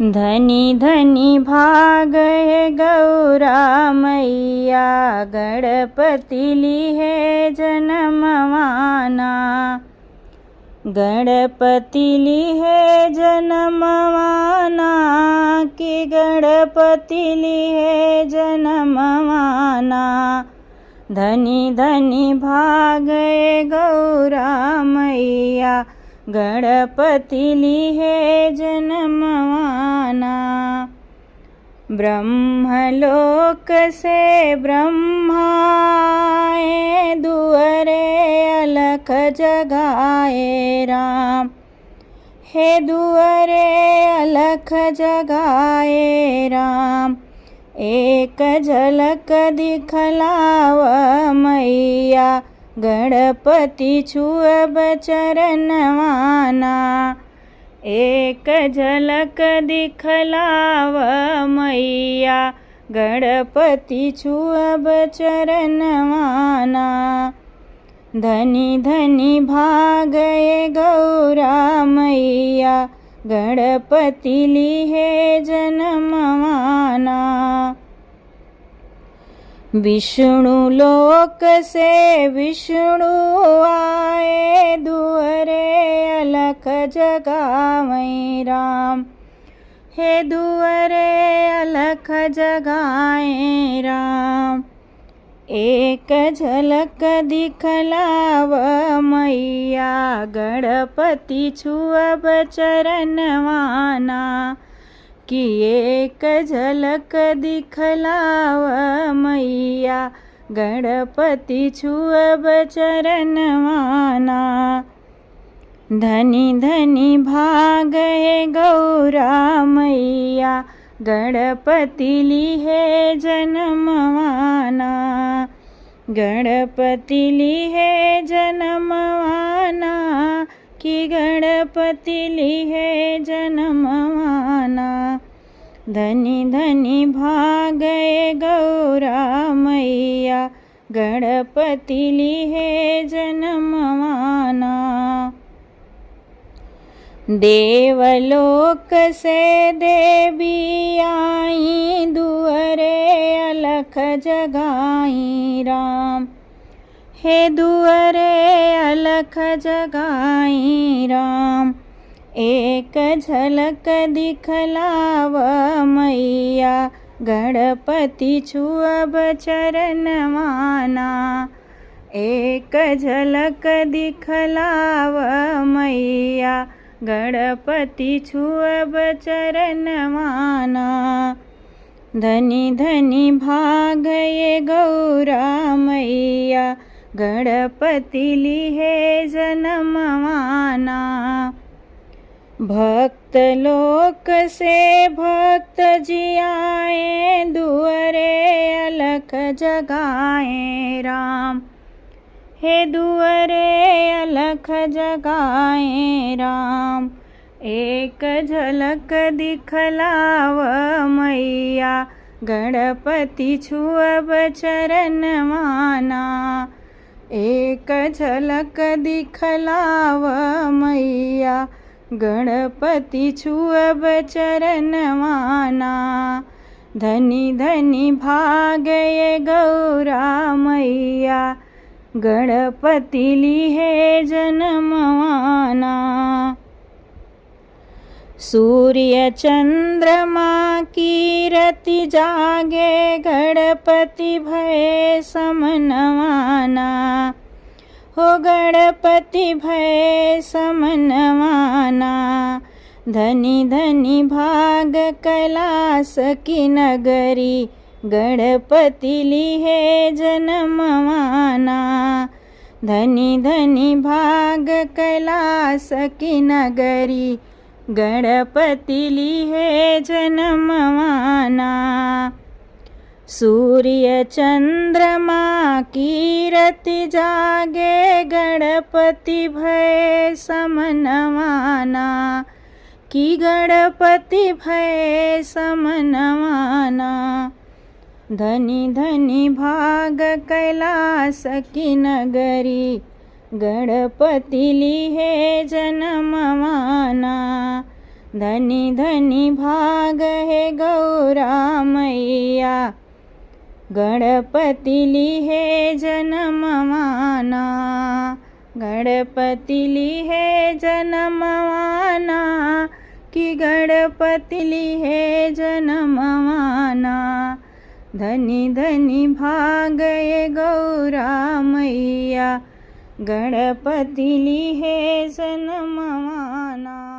धनी धनी भागए गौरा मैया, गणपति लिहे जनमवाना। गणपति लिहे जनमवाना, कि गणपति लिहे जनमवाना। धनी धनी भागए गौरा मैया, गणपति लिहे जनमवाना। ब्रह्मलोक से ब्रह्मा आए, दुअरे अलख जगाए राम। हे दुअरे अलख जगाए राम, एक झलक दिखलाव मैया, गणपति छुअब चरणवाना। एक झलक दिखलाव मैया, गणपति छुअब चरणवाना। धनी धनी भागए गौरा मैया, गणपति लिहे जनमवाना। विष्णु लोक से विष्णु आए, दुअरे अलख जगाए राम। हे दुअरे अलख जगाए राम, एक झलक दिखलाव मैया, गणपति छुअब चरणवाना। कि एक झलक दिखलाव मैया, गणपति छुअब चरणवाना। धनी धनी भागए गौरा मैया, गणपति लिहे जनमवाना। गणपति लिहे जनमवाना, कि गणपति लिहे जनमवाना। धनी धनी भागए गौरा मैया, गणपति लिहे जनमवाना। देवलोक से देवी आई, दुअरे अलख जगाई राम। हे दुअरे अलख जगाई राम, एक झलक दिखलाव मैया, गणपति छुअब चरणवाना। एक झलक दिखलाव मैया, गणपति छुअब चरणवाना। धनी धनी भागए गौरा मैया, गणपति लिहे जनमवाना। भक्त लोक से भक्त जी आए, दुअरे अलख जगाए राम। हे दुअरे अलख जगाए राम, एक झलक दिखलाव मैया, गणपति छुअब चरणवाना। एक झलक दिखलाव मैया, गणपति छुअब चरणवाना। धनी धनी भागए गौरा मैया, गणपति लिहे जनमवाना। सूर्य चंद्रमा की रति जागे, गणपति भय समनवाना। हो गणपति भय समनवाना। धनी धनी भाग कैलास की नगरी, गणपति लिहे जनमवाना। धनी धनी भाग कैलास की नगरी, गणपति लिहे जनमवाना। सूर्य चंद्रमा की रति जागे, गणपति भय समनवाना। कि गणपति भय समनवाना। धनी धनी भाग कैलास की नगरी, गणपति लिहे जनमवाना। धनी धनी भाग है गौरा मैया, गणपति लिहे जन्मवाना, गणपति लिहे जन्मवाना, कि गणपति लिहे जन्मवाना। धनी धनी भाग ये गौरा मैया, गणपति लिहे जन्मवाना।